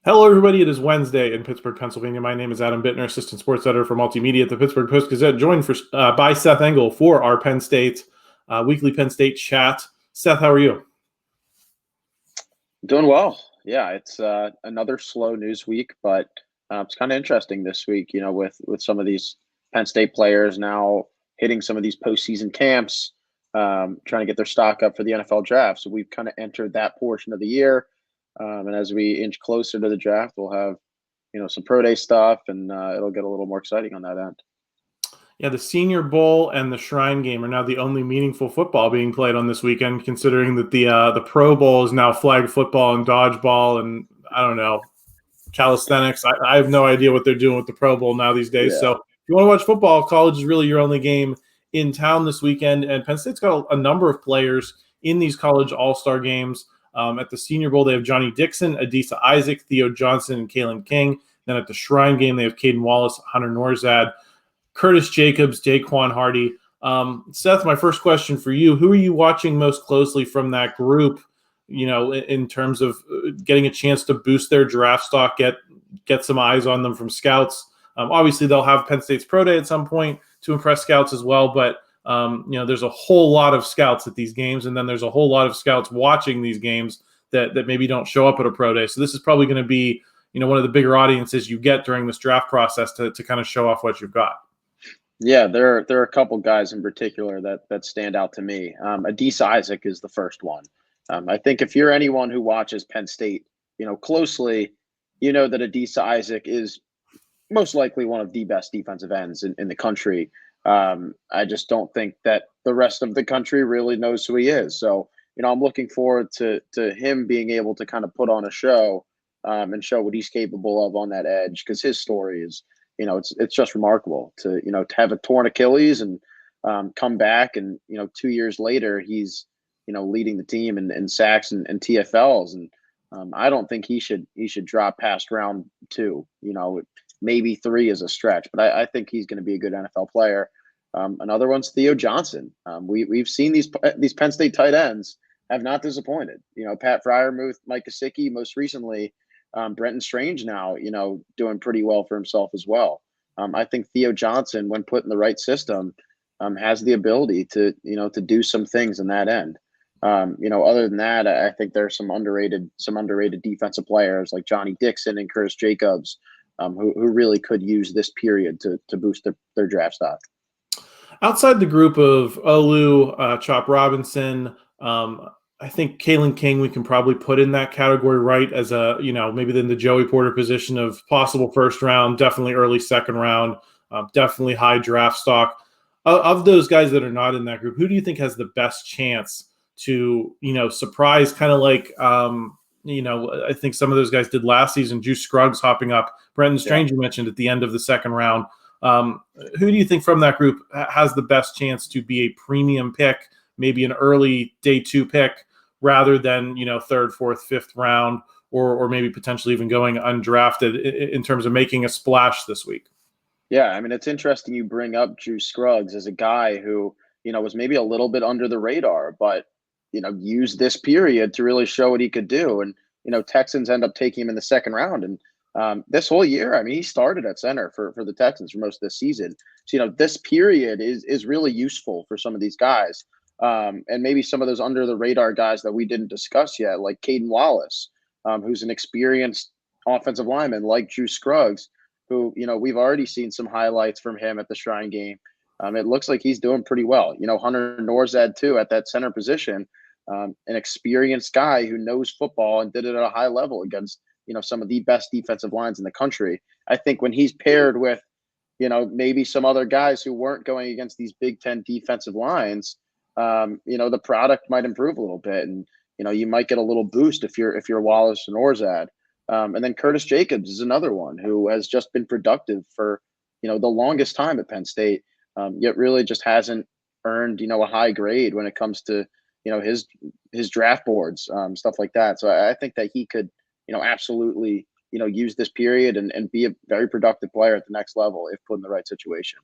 Hello, everybody. It is Wednesday in Pittsburgh, Pennsylvania. My name is Adam Bittner, Assistant Sports Editor for Multimedia at the Pittsburgh Post-Gazette, joined by Seth Engle for our Penn State weekly Penn State chat. Seth, how are you? Doing well. Yeah, it's another slow news week, but it's kind of interesting this week, with some of these Penn State players now hitting some of these postseason camps, trying to get their stock up for the NFL draft. So we've kind of entered that portion of the year. And as we inch closer to the draft, we'll have, some pro day stuff, and it'll get a little more exciting on that end. Yeah, the Senior Bowl and the Shrine Game are now the only meaningful football being played on this weekend, considering that the Pro Bowl is now flag football and dodgeball and, I don't know, calisthenics. I have no idea what they're doing with the Pro Bowl now these days. Yeah. So if you want to watch football, college is really your only game in town this weekend. And Penn State's got a number of players in these college all-star games. At the Senior Bowl, they have Johnny Dixon, Adisa Isaac, Theo Johnson, and Kalen King. Then at the Shrine Game, they have Caedan Wallace, Hunter Nourzad, Curtis Jacobs, Daequan Hardy. Seth, my first question for you, who are you watching most closely from that group, in terms of getting a chance to boost their draft stock, get some eyes on them from scouts? Obviously, they'll have Penn State's Pro Day at some point to impress scouts as well, but there's a whole lot of scouts at these games, and then there's a whole lot of scouts watching these games that maybe don't show up at a Pro Day. So this is probably going to be, one of the bigger audiences you get during this draft process to kind of show off what you've got. Yeah, there are a couple guys in particular that stand out to me. Adisa Isaac is the first one. I think if you're anyone who watches Penn State, closely, you know that Adisa Isaac is most likely one of the best defensive ends in the country. I just don't think that the rest of the country really knows who he is. So, I'm looking forward to him being able to kind of put on a show and show what he's capable of on that edge, because his story is, it's just remarkable to have a torn Achilles and come back, and 2 years later he's leading the team in sacks and TFLs, and I don't think he should drop past round 2. Maybe 3 is a stretch, but I think he's going to be a good NFL player. Another one's Theo Johnson. We've seen these Penn State tight ends have not disappointed. Pat Fryermuth, Mike Gesicki, most recently. Brent Strange now, doing pretty well for himself as well. I think Theo Johnson, when put in the right system, has the ability to do some things in that end. Other than that, I think there's some underrated defensive players like Johnny Dixon and Curtis Jacobs, who really could use this period to boost their draft stock. Outside the group of Olu, Chop Robinson, I think Kalen King we can probably put in that category, right, as a, maybe in the Joey Porter position of possible first round, definitely early second round, definitely high draft stock. Of those guys that are not in that group, who do you think has the best chance to, surprise, kind of like, I think some of those guys did last season, Juice Scruggs hopping up, Brenton Strange, you mentioned at the end of the second round. Who do you think from that group has the best chance to be a premium pick, maybe an early day 2 pick, rather than, third, fourth, fifth round, or maybe potentially even going undrafted in terms of making a splash this week? Yeah, I mean, it's interesting you bring up Juice Scruggs as a guy who, was maybe a little bit under the radar, but, used this period to really show what he could do. And, Texans end up taking him in the second round. And this whole year, I mean, he started at center for the Texans for most of the season. So, this period is really useful for some of these guys. And maybe some of those under the radar guys that we didn't discuss yet, like Caedan Wallace, who's an experienced offensive lineman, like Juice Scruggs, who, we've already seen some highlights from him at the Shrine Game. It looks like he's doing pretty well. Hunter Nourzad, too, at that center position, an experienced guy who knows football and did it at a high level against, some of the best defensive lines in the country. I think when he's paired with, maybe some other guys who weren't going against these Big Ten defensive lines, the product might improve a little bit, and you might get a little boost if you're Wallace and Nourzad. And then Curtis Jacobs is another one who has just been productive for the longest time at Penn State, yet really just hasn't earned a high grade when it comes to his draft boards, stuff like that. So I think that he could absolutely use this period and be a very productive player at the next level if put in the right situation.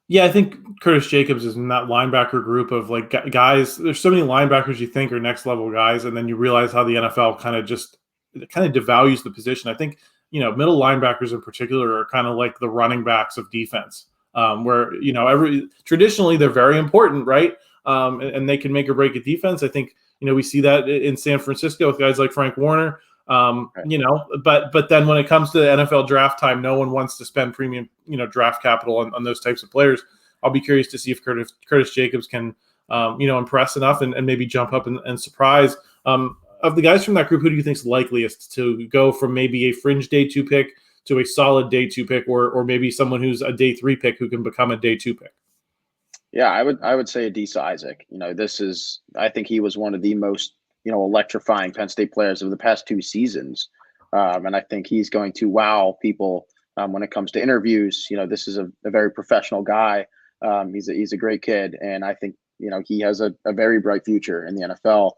Yeah, I think Curtis Jacobs is in that linebacker group of like guys. There's so many linebackers you think are next level guys, and then you realize how the NFL kind of just it kind of devalues the position. I think, middle linebackers in particular are kind of like the running backs of defense, where, traditionally they're very important, right? And they can make or break a defense. I think, we see that in San Francisco with guys like Frank Warner. But then when it comes to the NFL draft time, no one wants to spend premium, draft capital on those types of players. I'll be curious to see if Curtis Jacobs can, impress enough and maybe jump up and surprise. Of the guys from that group, who do you think is likeliest to go from maybe a fringe day 2 pick to a solid day 2 pick, or maybe someone who's a day 3 pick who can become a day 2 pick? Yeah, I would say Adisa Isaac. I think he was one of the most, electrifying Penn State players of the past 2 seasons. And I think he's going to wow people when it comes to interviews. This is a very professional guy. He's a great kid. And I think, he has a very bright future in the NFL.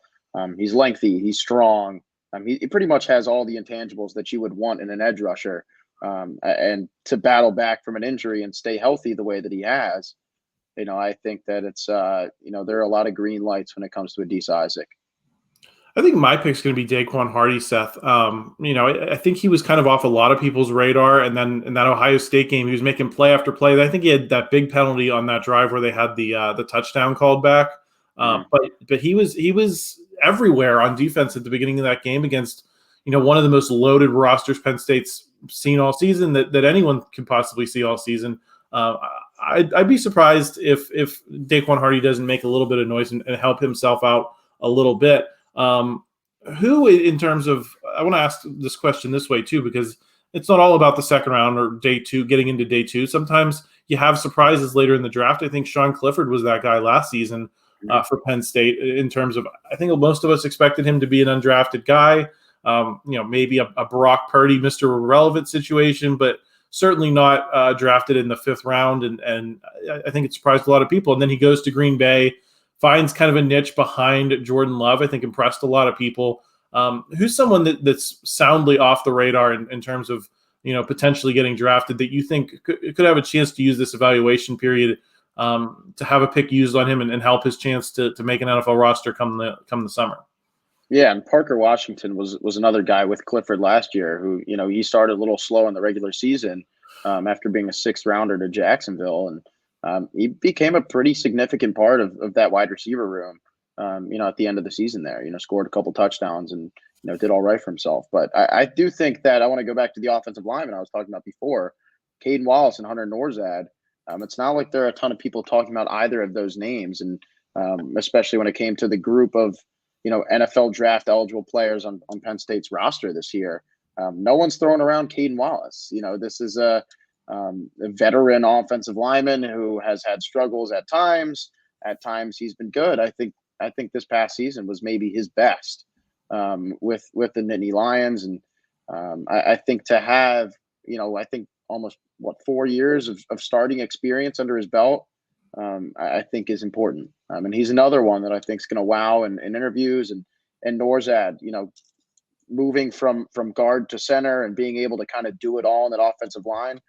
He's lengthy, he's strong. He pretty much has all the intangibles that you would want in an edge rusher. And to battle back from an injury and stay healthy the way that he has, I think that it's, there are a lot of green lights when it comes to Adisa Isaac. I think my pick's going to be Daequan Hardy, Seth. I think he was kind of off a lot of people's radar. And then in that Ohio State game, he was making play after play. I think he had that big penalty on that drive where they had the touchdown called back. But he was everywhere on defense at the beginning of that game against, one of the most loaded rosters Penn State's seen all season that anyone can possibly see all season. I'd be surprised if Daequan Hardy doesn't make a little bit of noise and help himself out a little bit. Who, in terms of, I want to ask this question this way too, because it's not all about the second round or day 2, getting into day 2. Sometimes you have surprises later in the draft. I think Sean Clifford was that guy last season for Penn State in terms of, I think most of us expected him to be an undrafted guy, maybe a Brock Purdy, Mr. Irrelevant situation, but certainly not drafted in the 5th round. And I think it surprised a lot of people. And then he goes to Green Bay, finds kind of a niche behind Jordan Love, I think impressed a lot of people. Who's someone that's soundly off the radar in terms of, potentially getting drafted that you think could have a chance to use this evaluation period to have a pick used on him and help his chance to make an NFL roster come the summer? Yeah, and Parker Washington was another guy with Clifford last year who, he started a little slow in the regular season after being a 6th rounder to Jacksonville. And he became a pretty significant part of that wide receiver room, at the end of the season there, scored a couple touchdowns and, did all right for himself. But I do think that I want to go back to the offensive lineman I was talking about before, Caedan Wallace and Hunter Nourzad. It's not like there are a ton of people talking about either of those names. And especially when it came to the group of, NFL draft eligible players on Penn State's roster this year, no one's throwing around Caedan Wallace. This is a veteran offensive lineman who has had struggles at times. At times he's been good. I think this past season was maybe his best with the Nittany Lions. And I think to have, I think almost 4 years of starting experience under his belt, I think is important. And he's another one that I think is going to wow in interviews. And Nourzad, moving from guard to center and being able to kind of do it all in that offensive line,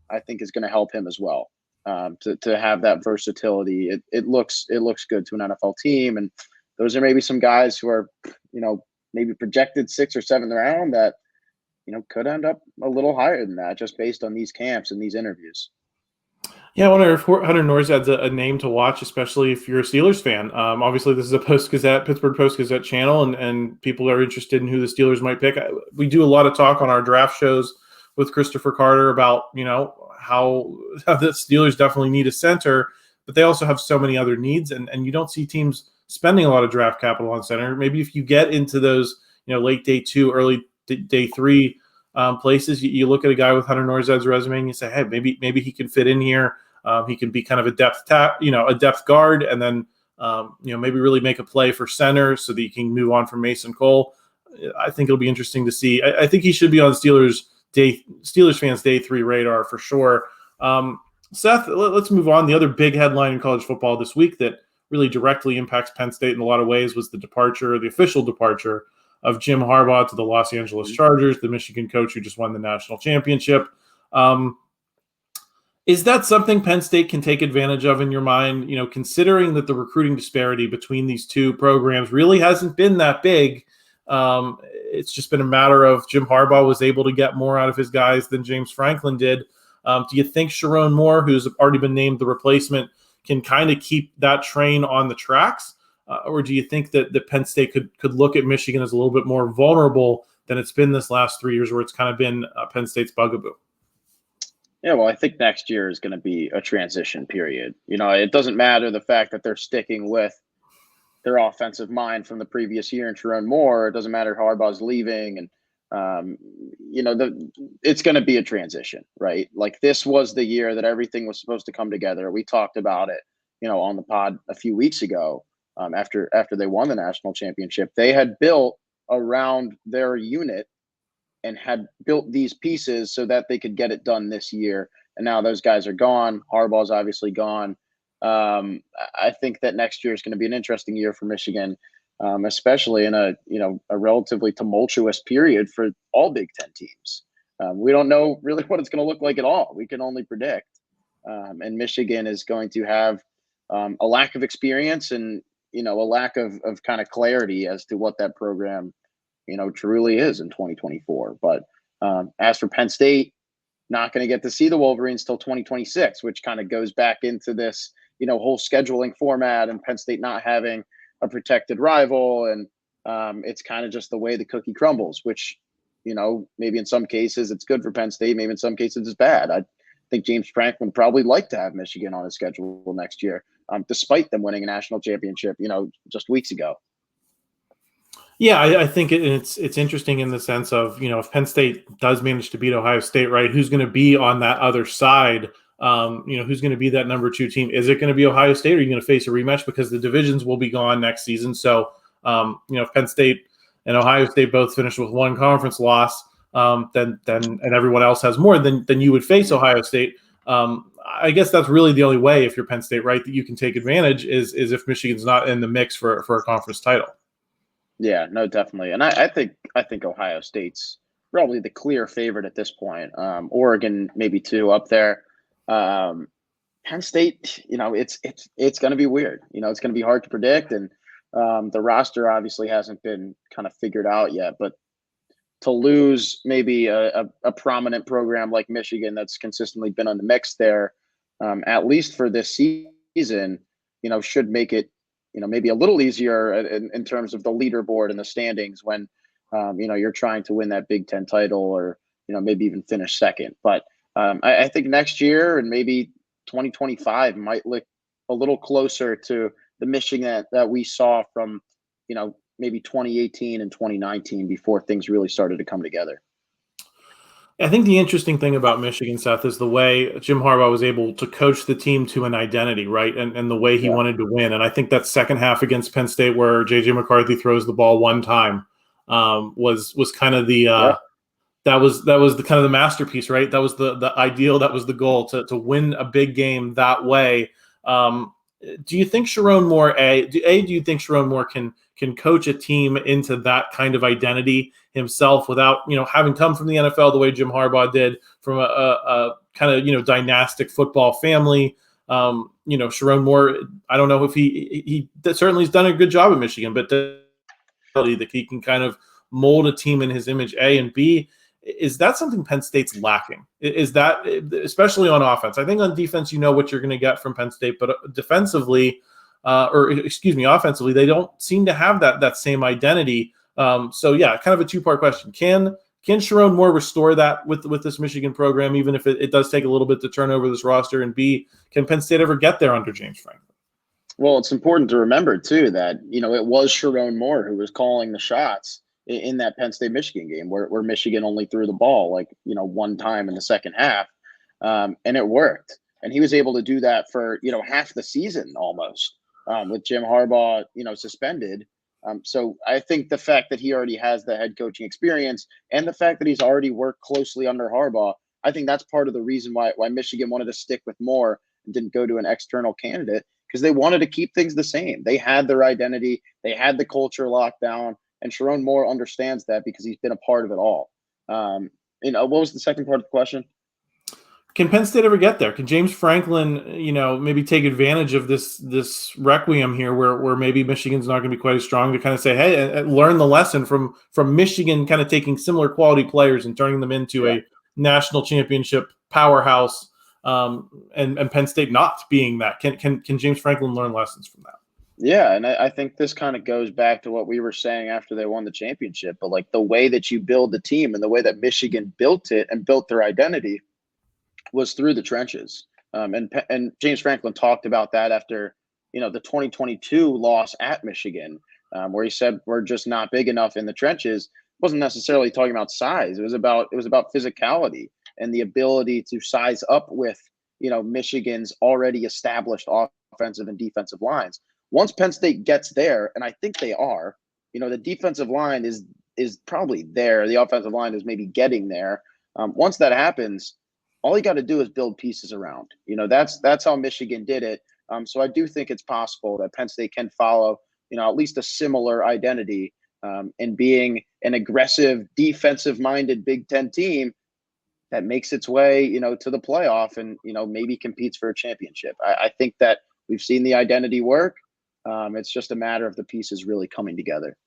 I think is going to help him as well. To have that versatility, it looks good to an NFL team. And those are maybe some guys who are, maybe projected 6th or 7th round that, could end up a little higher than that just based on these camps and these interviews. Yeah, I wonder if Hunter Nourzad's a name to watch, especially if you're a Steelers fan. Obviously, this is a Pittsburgh Post-Gazette channel, and people are interested in who the Steelers might pick. We do a lot of talk on our draft shows with Christopher Carter about, how the Steelers definitely need a center, but they also have so many other needs, and you don't see teams spending a lot of draft capital on center. Maybe if you get into those, late day 2, early day 3 places, you look at a guy with Hunter Nourzad's resume and you say, hey, maybe he can fit in here. He can be kind of a depth guard, and then maybe really make a play for center so that you can move on from Mason Cole. I think it'll be interesting to see. I think he should be on Steelers fans' day 3 radar for sure. Seth, let's move on. The other big headline in college football this week that really directly impacts Penn State in a lot of ways was the official departure of Jim Harbaugh to the Los Angeles Chargers, the Michigan coach who just won the national championship. Is that something Penn State can take advantage of in your mind, considering that the recruiting disparity between these two programs really hasn't been that big? it's just been a matter of Jim Harbaugh was able to get more out of his guys than James Franklin did. Do you think Sherrone Moore, who's already been named the replacement, can kind of keep that train on the tracks? Or do you think that Penn State could look at Michigan as a little bit more vulnerable than it's been this last 3 years, where it's kind of been Penn State's bugaboo? Yeah, well, I think next year is going to be a transition period. It doesn't matter the fact that they're sticking with their offensive mind from the previous year in Sherrone Moore. It doesn't matter Harbaugh's leaving. And, it's going to be a transition, right? Like, this was the year that everything was supposed to come together. We talked about it, on the pod a few weeks ago after they won the national championship. They had built around their unit and had built these pieces so that they could get it done this year. And now those guys are gone. Harbaugh's obviously gone. I think that next year is going to be an interesting year for Michigan, especially in a relatively tumultuous period for all Big Ten teams. We don't know really what it's going to look like at all. We can only predict. And Michigan is going to have a lack of experience and, a lack of kind of clarity as to what that program truly is in 2024. But as for Penn State, not going to get to see the Wolverines till 2026, which kind of goes back into this, whole scheduling format and Penn State not having a protected rival. And it's kind of just the way the cookie crumbles, which, maybe in some cases it's good for Penn State. Maybe in some cases it's bad. I think James Franklin would probably like to have Michigan on his schedule next year, despite them winning a national championship, just weeks ago. Yeah, I think it's interesting in the sense of, if Penn State does manage to beat Ohio State, right, who's going to be on that other side? Who's going to be that number 2 team? Is it going to be Ohio State, or are you going to face a rematch, because the divisions will be gone next season? So, if Penn State and Ohio State both finish with one conference loss, then and everyone else has more, then you would face Ohio State. I guess that's really the only way, if you're Penn State, right, that you can take advantage is if Michigan's not in the mix for a conference title. Yeah, no, definitely. And I think Ohio State's probably the clear favorite at this point. Oregon maybe 2 up there. Penn State, it's going to be weird. It's going to be hard to predict. And the roster obviously hasn't been kind of figured out yet. But to lose maybe a prominent program like Michigan that's consistently been on the mix there, at least for this season, should make it, maybe a little easier in terms of the leaderboard and the standings when, you're trying to win that Big Ten title or, maybe even finish second. But I think next year and maybe 2025 might look a little closer to the Michigan that we saw from, maybe 2018 and 2019 before things really started to come together. I think the interesting thing about Michigan, Seth, is the way Jim Harbaugh was able to coach the team to an identity, right? And the way he wanted to win. And I think that second half against Penn State, where J.J. McCarthy throws the ball one time, was kind of the that was the kind of the masterpiece, right? That was the ideal. That was the goal, to win a big game that way. Do you think Sherrone Moore, do you think Sherrone Moore can coach a team into that kind of identity himself without, having come from the NFL the way Jim Harbaugh did, from a kind of, dynastic football family? Sherrone Moore, I don't know if he certainly has done a good job at Michigan, but that he can kind of mold a team in his image, A, and B, is that something Penn State's lacking? Is that, especially on offense? I think on defense, what you're going to get from Penn State, but defensively, offensively, they don't seem to have that same identity. So yeah, kind of a 2-part question. Can Sherrone Moore restore that with this Michigan program, even if it does take a little bit to turn over this roster? And B, can Penn State ever get there under James Franklin? Well, it's important to remember too that, it was Sherrone Moore who was calling the shots in that Penn State Michigan game where Michigan only threw the ball one time in the second half. And it worked. And he was able to do that for, half the season almost, with Jim Harbaugh, suspended. So I think the fact that he already has the head coaching experience and the fact that he's already worked closely under Harbaugh, I think that's part of the reason why Michigan wanted to stick with Moore and didn't go to an external candidate, because they wanted to keep things the same. They had their identity. They had the culture locked down. And Sherrone Moore understands that because he's been a part of it all. What was the second part of the question? Can Penn State ever get there? Can James Franklin, maybe take advantage of this requiem here, where maybe Michigan's not going to be quite as strong, to kind of say, hey, and learn the lesson from Michigan, kind of taking similar quality players and turning them into a national championship powerhouse, and Penn State not being that. Can James Franklin learn lessons from that? Yeah, and I think this kind of goes back to what we were saying after they won the championship, but like the way that you build the team and the way that Michigan built it and built their identity was through the trenches. And James Franklin talked about that after, the 2022 loss at Michigan, where he said we're just not big enough in the trenches. Wasn't necessarily talking about size. It was about physicality and the ability to size up with, Michigan's already established offensive and defensive lines. Once Penn State gets there, and I think they are, the defensive line is probably there. The offensive line is maybe getting there. Once that happens, all you got to do is build pieces around. That's how Michigan did it. So I do think it's possible that Penn State can follow, at least a similar identity, in being an aggressive, defensive-minded Big Ten team that makes its way, to the playoff and, maybe competes for a championship. I think that we've seen the identity work. It's just a matter of the pieces really coming together.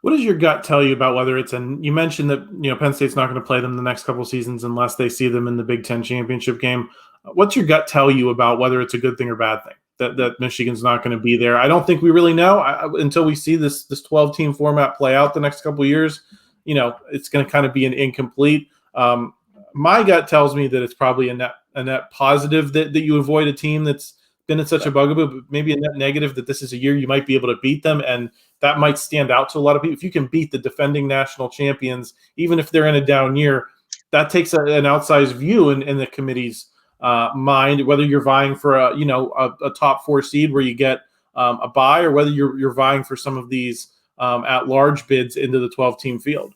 What does your gut tell you about whether it's you mentioned that, Penn State's not going to play them the next couple of seasons unless they see them in the Big Ten championship game. What's your gut tell you about whether it's a good thing or bad thing that Michigan's not going to be there? I don't think we really know until we see this 12-team format play out the next couple of years. It's going to kind of be an incomplete. My gut tells me that it's probably a net positive that you avoid a team that's been in such a bugaboo, but maybe a net negative that this is a year you might be able to beat them, and that might stand out to a lot of people. If you can beat the defending national champions, even if they're in a down year, that takes an outsized view in the committee's mind, whether you're vying for a top 4 seed where you get a bye, or whether you're vying for some of these at-large bids into the 12-team field.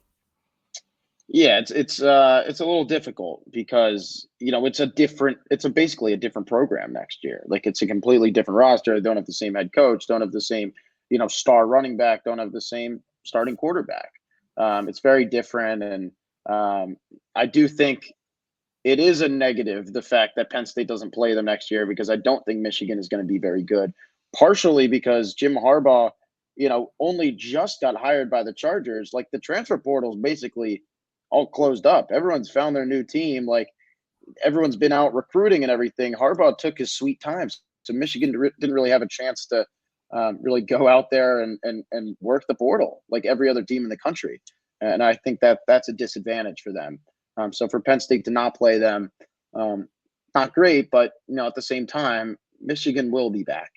Yeah, it's a little difficult because it's basically a different program next year. Like, it's a completely different roster. They don't have the same head coach, don't have the same star running back, don't have the same starting quarterback. It's very different, and I do think it is a negative, the fact that Penn State doesn't play them next year, because I don't think Michigan is going to be very good. Partially because Jim Harbaugh, only just got hired by the Chargers. Like, the transfer portal is basically all closed up. Everyone's found their new team. Like, everyone's been out recruiting and everything. Harbaugh took his sweet time. So Michigan didn't really have a chance to really go out there and work the portal like every other team in the country. And I think that's a disadvantage for them. So for Penn State to not play them, not great, but, at the same time, Michigan will be back.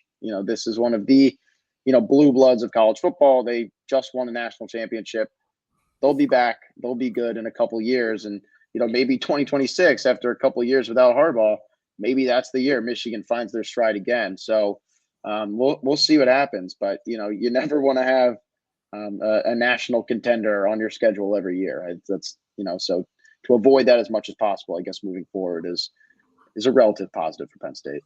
This is one of the, blue bloods of college football. They just won a national championship. They'll be back. They'll be good in a couple of years. And, maybe 2026, after a couple of years without Harbaugh, maybe that's the year Michigan finds their stride again. So we'll see what happens. But, you never want to have a national contender on your schedule every year. That's, so to avoid that as much as possible, I guess, moving forward is a relative positive for Penn State.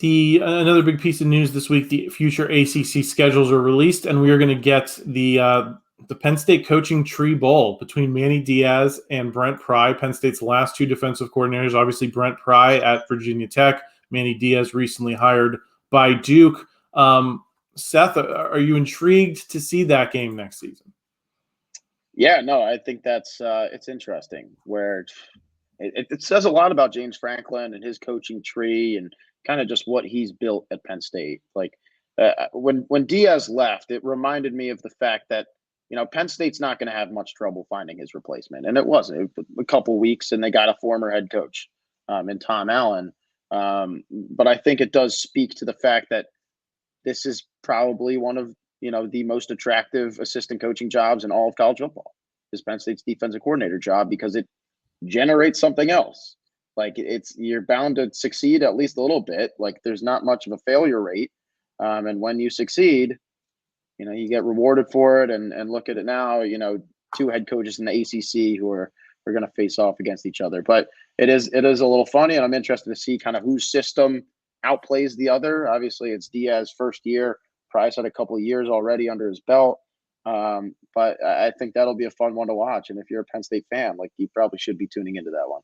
Another big piece of news this week: the future ACC schedules are released, and we are going to get the Penn State coaching tree bowl between Manny Diaz and Brent Pry, Penn State's last 2 defensive coordinators. Obviously, Brent Pry at Virginia Tech, Manny Diaz recently hired by Duke. Seth, are you intrigued to see that game next season? Yeah, no, I think that's it's interesting, where it says a lot about James Franklin and his coaching tree and kind of just what he's built at Penn State. Like, when Diaz left, it reminded me of the fact that, Penn State's not going to have much trouble finding his replacement. And it wasn't. A couple weeks, and they got a former head coach in Tom Allen. But I think it does speak to the fact that this is probably one of, the most attractive assistant coaching jobs in all of college football, is Penn State's defensive coordinator job, because it generates something else. Like, you're bound to succeed at least a little bit. Like, there's not much of a failure rate. And when you succeed, you get rewarded for it. And look at it now, 2 head coaches in the ACC who are going to face off against each other. But it is a little funny, and I'm interested to see kind of whose system outplays the other. Obviously, it's Diaz's first year. Price had a couple of years already under his belt. But I think that'll be a fun one to watch. And if you're a Penn State fan, like, you probably should be tuning into that one.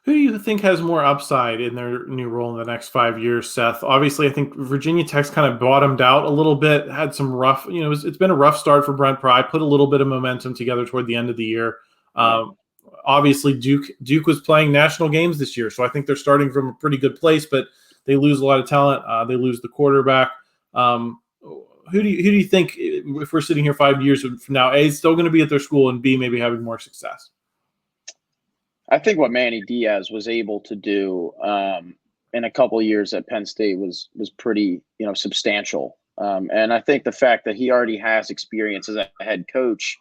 Who do you think has more upside in their new role in the next 5 years, Seth? Obviously, I think Virginia Tech's kind of bottomed out a little bit, had some rough, it's been a rough start for Brent Pry, put a little bit of momentum together toward the end of the year. Obviously, Duke was playing national games this year, so I think they're starting from a pretty good place, but they lose a lot of talent. They lose the quarterback. Who do you think, if we're sitting here 5 years from now, A, is still going to be at their school, and B, maybe having more success? I think what Manny Diaz was able to do in a couple of years at Penn State was pretty, substantial. And I think the fact that he already has experience as a head coach,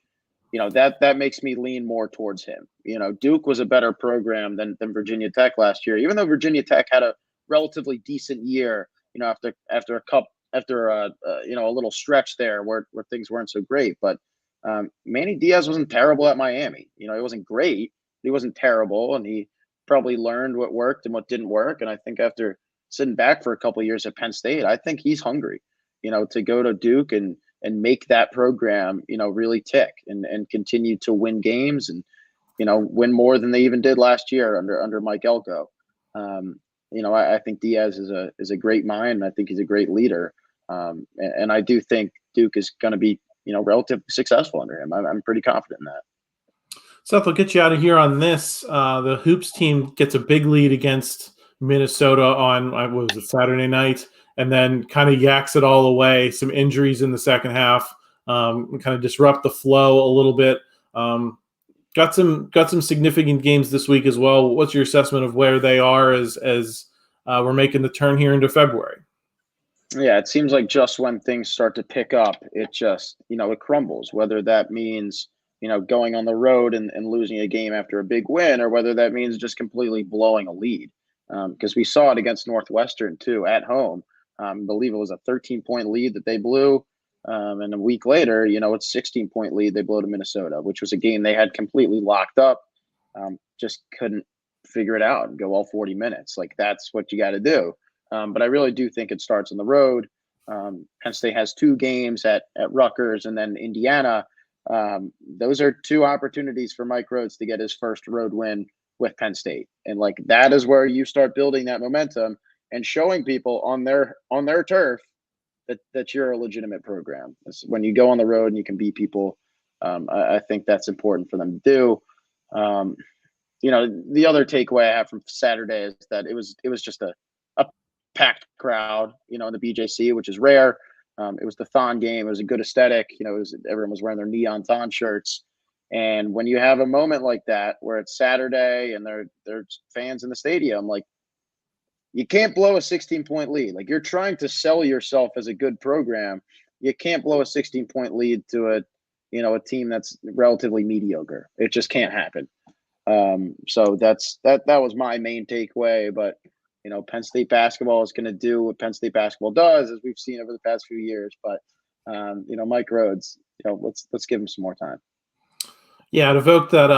that makes me lean more towards him. Duke was a better program than Virginia Tech last year, even though Virginia Tech had a relatively decent year. After a little stretch there where things weren't so great. But Manny Diaz wasn't terrible at Miami. He wasn't great. He wasn't terrible, and he probably learned what worked and what didn't work. And I think after sitting back for a couple of years at Penn State, I think he's hungry, to go to Duke and make that program, really tick and continue to win games and, win more than they even did last year under Mike Elko. I think Diaz is a great mind, and I think he's a great leader. And I do think Duke is going to be, relatively successful under him. I'm pretty confident in that. Seth, I'll get you out of here on this. The Hoops team gets a big lead against Minnesota on, what was it, Saturday night, and then kind of yaks it all away. Some injuries in the second half, kind of disrupt the flow a little bit. Got some significant games this week as well. What's your assessment of where they are as we're making the turn here into February? Yeah, it seems like just when things start to pick up, it just, it crumbles, whether that means going on the road and losing a game after a big win, or whether that means just completely blowing a lead. Because we saw it against Northwestern too at home. I believe it was a 13-point lead that they blew. And a week later, it's 16-point lead they blew to Minnesota, which was a game they had completely locked up. Just couldn't figure it out and go all 40 minutes. Like, that's what you got to do. But I really do think it starts on the road. Penn State has 2 games at Rutgers and then Indiana. Those are 2 opportunities for Mike Rhoades to get his first road win with Penn State. And that is where you start building that momentum and showing people on their turf that you're a legitimate program. It's when you go on the road and you can beat people. I think that's important for them to do. The other takeaway I have from Saturday is that it was just a packed crowd, in the BJC, which is rare. It was the Thon game. It was a good aesthetic. Everyone was wearing their neon Thon shirts. And when you have a moment like that, where it's Saturday and there's fans in the stadium, you can't blow a 16-point lead. You're trying to sell yourself as a good program. You can't blow a 16-point lead to a team that's relatively mediocre. It just can't happen. So that was my main takeaway. But Penn State basketball is going to do what Penn State basketball does, as we've seen over the past few years. But Mike Rhoades, let's give him some more time. Yeah, it evoked that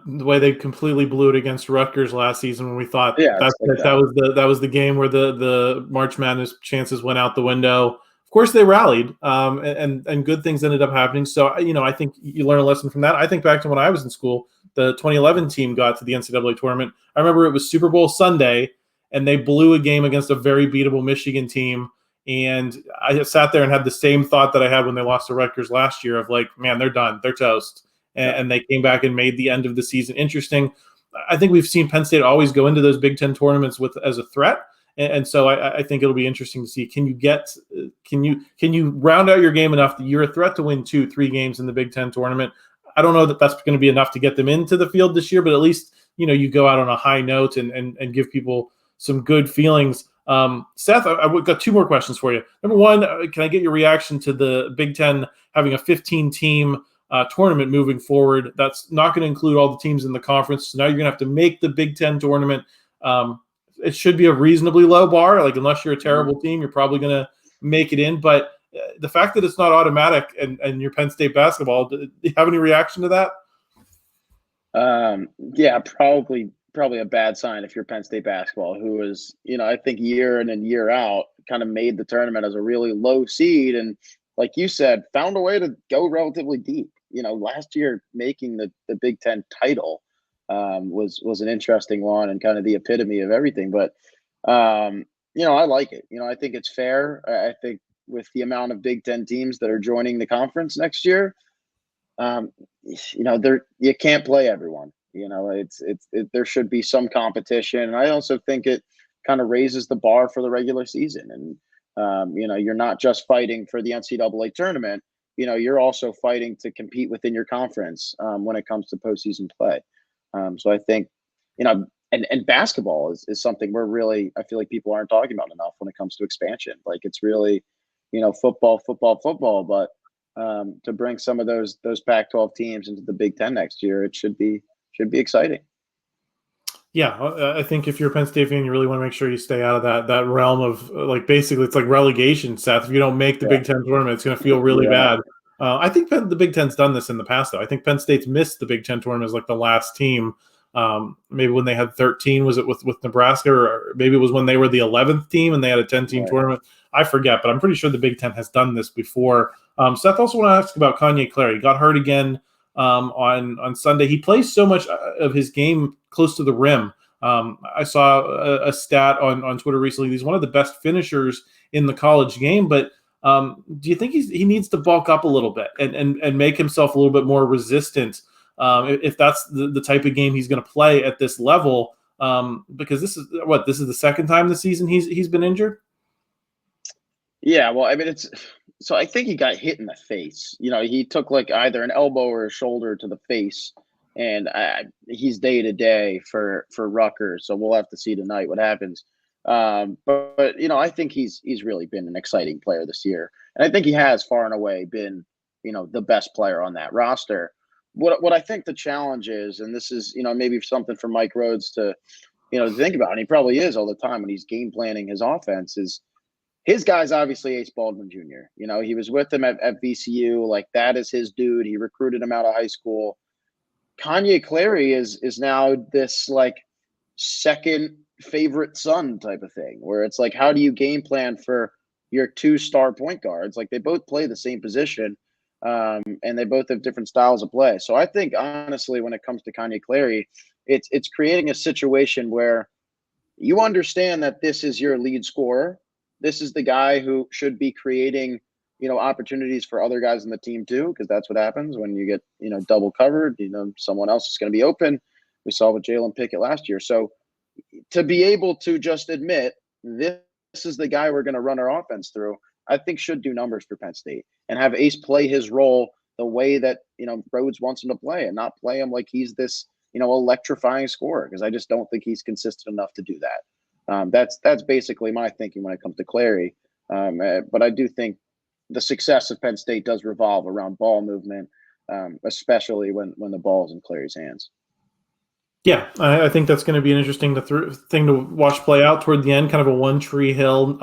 the way they completely blew it against Rutgers last season, when we thought that was the game where the March Madness chances went out the window. Of course, they rallied, and good things ended up happening. So I think you learn a lesson from that. I think back to when I was in school, the 2011 team got to the NCAA tournament. I remember it was Super Bowl Sunday, and they blew a game against a very beatable Michigan team. And I just sat there and had the same thought that I had when they lost to Rutgers last year of man, they're done. They're toast. And they came back and made the end of the season interesting. I think we've seen Penn State always go into those Big Ten tournaments as a threat. And so I think it'll be interesting to see, can you round out your game enough that you're a threat to win 2-3 games in the Big Ten tournament? I don't know that that's going to be enough to get them into the field this year, but at least, you go out on a high note and give people some good feelings. Seth, I've got 2 more questions for you. Number one, can I get your reaction to the Big Ten having a 15-team tournament moving forward? That's not going to include all the teams in the conference. So now you're going to have to make the Big Ten tournament. It should be a reasonably low bar. Unless you're a terrible team, you're probably going to make it in. But the fact that it's not automatic and you're Penn State basketball, do you have any reaction to that? Yeah, probably a bad sign if you're Penn State basketball, who is, I think year in and year out kind of made the tournament as a really low seed. And like you said, found a way to go relatively deep. Last year making the Big Ten title, was an interesting one and kind of the epitome of everything. But I like it. I think it's fair. I think with the amount of Big Ten teams that are joining the conference next year, you can't play everyone. There should be some competition, and I also think it kind of raises the bar for the regular season. And you're not just fighting for the NCAA tournament. You're also fighting to compete within your conference when it comes to postseason play. So I think, and basketball is something I feel like people aren't talking about enough when it comes to expansion. Like it's really, football, but to bring some of those Pac-12 teams into the Big Ten next year, it should be exciting. Yeah, I think if you're a Penn State fan, you really want to make sure you stay out of that realm of basically it's like relegation, Seth. If you don't make the Big Ten tournament, it's going to feel really bad. I think the Big Ten's done this in the past, though. I think Penn State's missed the Big Ten tournament as like the last team. Maybe when they had 13, was it with Nebraska, or maybe it was when they were the 11th team and they had a 10-team tournament. I forget, but I'm pretty sure the Big Ten has done this before. Seth, also want to ask about Kanye Clary. He got hurt again on Sunday. He plays so much of his game close to the rim. I saw a stat on Twitter recently. He's one of the best finishers in the college game, but do you think he needs to bulk up a little bit and make himself a little bit more resistant if that's the type of game he's going to play at this level? Because this is the second time this season he's been injured? Yeah, well, I mean, so I think he got hit in the face. He took like either an elbow or a shoulder to the face, and he's day to day for Rutgers. So we'll have to see tonight what happens. But I think he's really been an exciting player this year, and I think he has far and away been the best player on that roster. What I think the challenge is, and this is maybe something for Mike Rhoades to think about, and he probably is all the time when he's game planning his offense, is his guy's obviously Ace Baldwin Jr. He was with him at VCU. Like, that is his dude. He recruited him out of high school. Kanye Clary is now this like second favorite son type of thing, where it's like, how do you game plan for your 2-star point guards? Like, they both play the same position, and they both have different styles of play. So I think, honestly, when it comes to Kanye Clary, it's creating a situation where you understand that this is your lead scorer. This is the guy who should be creating, opportunities for other guys in the team too, because that's what happens when you get, double covered. Someone else is going to be open. We saw with Jalen Pickett last year. So to be able to just admit this is the guy we're going to run our offense through, I think should do numbers for Penn State, and have Ace play his role the way that, Rhoades wants him to play, and not play him like he's this, electrifying scorer, because I just don't think he's consistent enough to do that. That's basically my thinking when it comes to Clary. But I do think the success of Penn State does revolve around ball movement, especially when the ball's in Clary's hands. Yeah, I think that's going to be an interesting thing to watch play out toward the end, kind of a One Tree Hill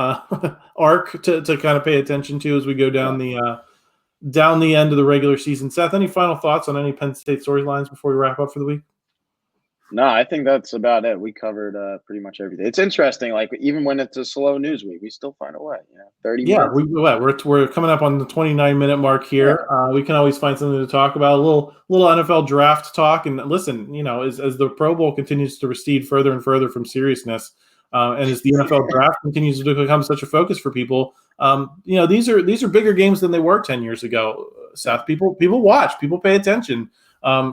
arc to kind of pay attention to as we go down the end of the regular season. Seth, any final thoughts on any Penn State storylines before we wrap up for the week? No, I think that's about it. We covered pretty much everything. It's interesting, like even when it's a slow news week, we still find a way. 30 minutes. We're coming up on the 29-minute mark here. Yeah. We can always find something to talk about. A little NFL draft talk. And listen, as the Pro Bowl continues to recede further and further from seriousness, and as the NFL draft continues to become such a focus for people, these are bigger games than they were 10 years ago. Seth, people watch, people pay attention.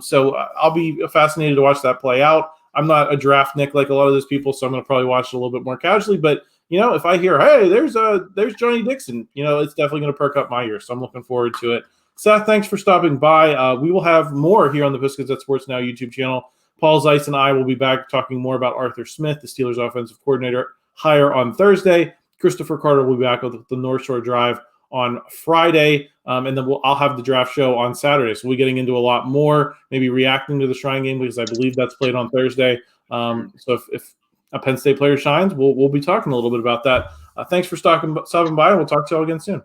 So I'll be fascinated to watch that play out. I'm not a draft Nick like a lot of those people, so I'm going to probably watch it a little bit more casually. But, if I hear, hey, there's Johnny Dixon, it's definitely going to perk up my ears. So I'm looking forward to it. Seth, thanks for stopping by. We will have more here on the Post-Gazette Sports Now YouTube channel. Paul Zeiss and I will be back talking more about Arthur Smith, the Steelers offensive coordinator hire on Thursday. Christopher Carter will be back with the North Shore Drive on Friday, and then I'll have the draft show on Saturday. So we're getting into a lot more, maybe reacting to the Shrine game, because I believe that's played on Thursday. So if a Penn State player shines, we'll be talking a little bit about that. Thanks for stopping by, and we'll talk to you all again soon.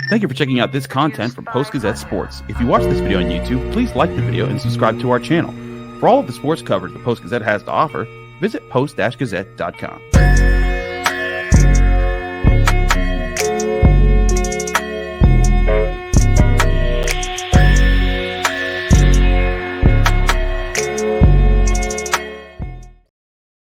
Thank you for checking out this content from Post-Gazette Sports. If you watch this video on YouTube, please like the video and subscribe to our channel. For all of the sports coverage the Post-Gazette has to offer, visit post-gazette.com.